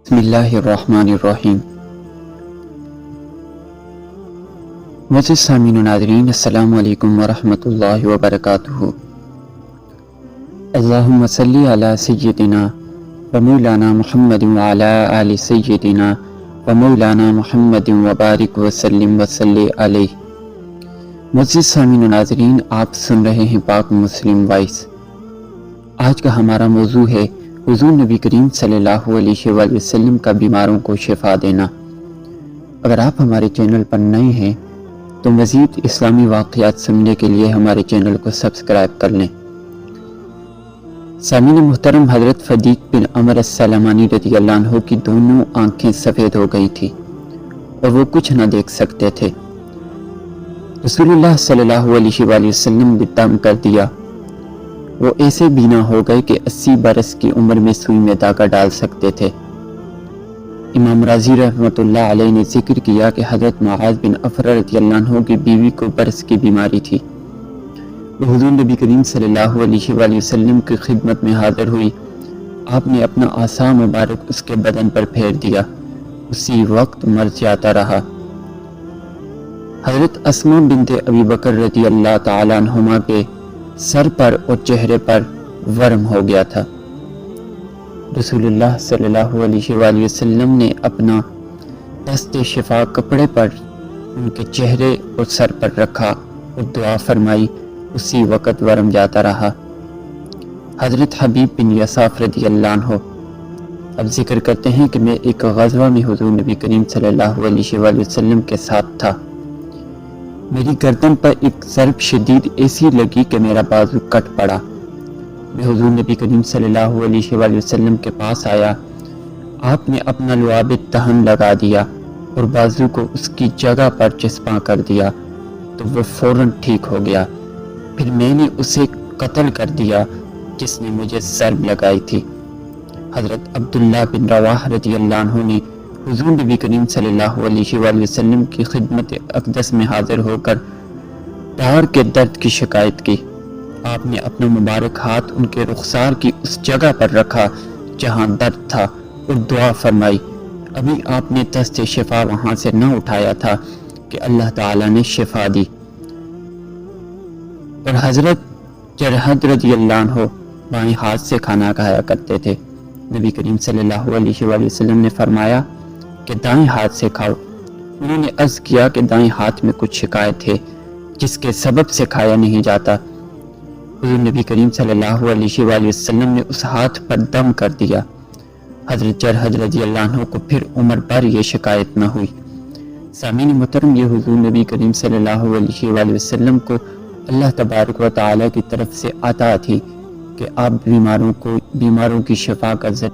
بسم اللہ الرحمن الرحیم۔ معزز سامعین و ناظرین، السلام علیکم ورحمۃ اللہ وبرکاتہ۔ اللہم صلی علی سیدنا و مولانا محمد وعلی آل سیدنا و مولانا محمد وبارک وسلم وصلی علیہ۔ معزز سامعین و ناظرین، آپ سن رہے ہیں پاک مسلم وائس۔ آج کا ہمارا موضوع ہے حضور نبی کریم صلی اللہ علیہ وآلہ وسلم کا بیماروں کو شفا دینا۔ اگر آپ ہمارے چینل پر نئے ہیں تو مزید اسلامی واقعات سننے کے لیے ہمارے چینل کو سبسکرائب کر لیں۔ سامعین محترم، حضرت فدیق بن عمر السلمانی رضی اللہ عنہ کی دونوں آنکھیں سفید ہو گئی تھی اور وہ کچھ نہ دیکھ سکتے تھے۔ رسول اللہ صلی اللہ علیہ وآلہ وسلم نے دم کر دیا۔ وہ ایسے بینا ہو گئے کہ 80 برس کی عمر میں سوئی میں داغا ڈال سکتے تھے۔ امام رازی رحمۃ اللہ علیہ نے ذکر کیا کہ حضرت معاذ بن افرا رضی اللہ عنہ کی بیوی کو برس کی بیماری تھی۔ وہ حضور نبی کریم صلی اللہ علیہ وآلہ وسلم کی خدمت میں حاضر ہوئی۔ آپ نے اپنا عصا مبارک اس کے بدن پر پھیر دیا، اسی وقت مر جاتا رہا۔ حضرت اسماء بنت ابی بکر رضی اللہ تعالی عنہما کے سر پر اور چہرے پر ورم ہو گیا تھا۔ رسول اللہ صلی اللہ علیہ وآلہ وسلم نے اپنا دست شفا کپڑے پر ان کے چہرے اور سر پر رکھا اور دعا فرمائی، اسی وقت ورم جاتا رہا۔ حضرت حبیب بن یصاف رضی اللہ عنہ اب ذکر کرتے ہیں کہ میں ایک غزوہ میں حضور نبی کریم صلی اللہ علیہ وآلہ وسلم کے ساتھ تھا۔ میری گردن پر ایک ضرب شدید ایسی لگی کہ میرا بازو کٹ پڑا۔ میں حضور نبی کریم صلی اللہ علیہ وآلہ وسلم کے پاس آیا۔ آپ نے اپنا لعاب دہن لگا دیا اور بازو کو اس کی جگہ پر چسپاں کر دیا تو وہ فوراً ٹھیک ہو گیا۔ پھر میں نے اسے قتل کر دیا جس نے مجھے ضرب لگائی تھی۔ حضرت عبداللہ بن رواحہ رضی اللہ عنہ نے حضور نبی کریم صلی اللہ علیہ وآلہ وسلم کی خدمت اقدس میں حاضر ہو کر داڑھ کے درد کی شکایت کی۔ آپ نے اپنا مبارک ہاتھ ان کے رخسار کی اس جگہ پر رکھا جہاں درد تھا اور دعا فرمائی۔ ابھی آپ نے دست شفا وہاں سے نہ اٹھایا تھا کہ اللہ تعالیٰ نے شفا دی۔ اور حضرت جرحد رضی اللہ عنہ بائیں ہاتھ سے کھانا کھایا کرتے تھے۔ نبی کریم صلی اللہ علیہ وآلہ وسلم نے فرمایا کہ دائیں ہاتھ سے کھاؤ۔ انہوں نے عرض کیا کہ دائیں ہاتھ میں کچھ شکایت ہے جس کے سبب سے کھایا نہیں جاتا۔ حضور نبی کریم صلی اللہ علیہ وآلہ وسلم نے اس ہاتھ پر دم کر دیا۔ حضرت جرحد رضی اللہ عنہ کو پھر عمر پر یہ شکایت نہ ہوئی۔ سامعین محترم، یہ حضور نبی کریم صلی اللہ علیہ وآلہ وسلم کو اللہ تبارک و تعالی کی طرف سے عطا تھی کہ آپ بیماروں کی شفا کا ذریعہ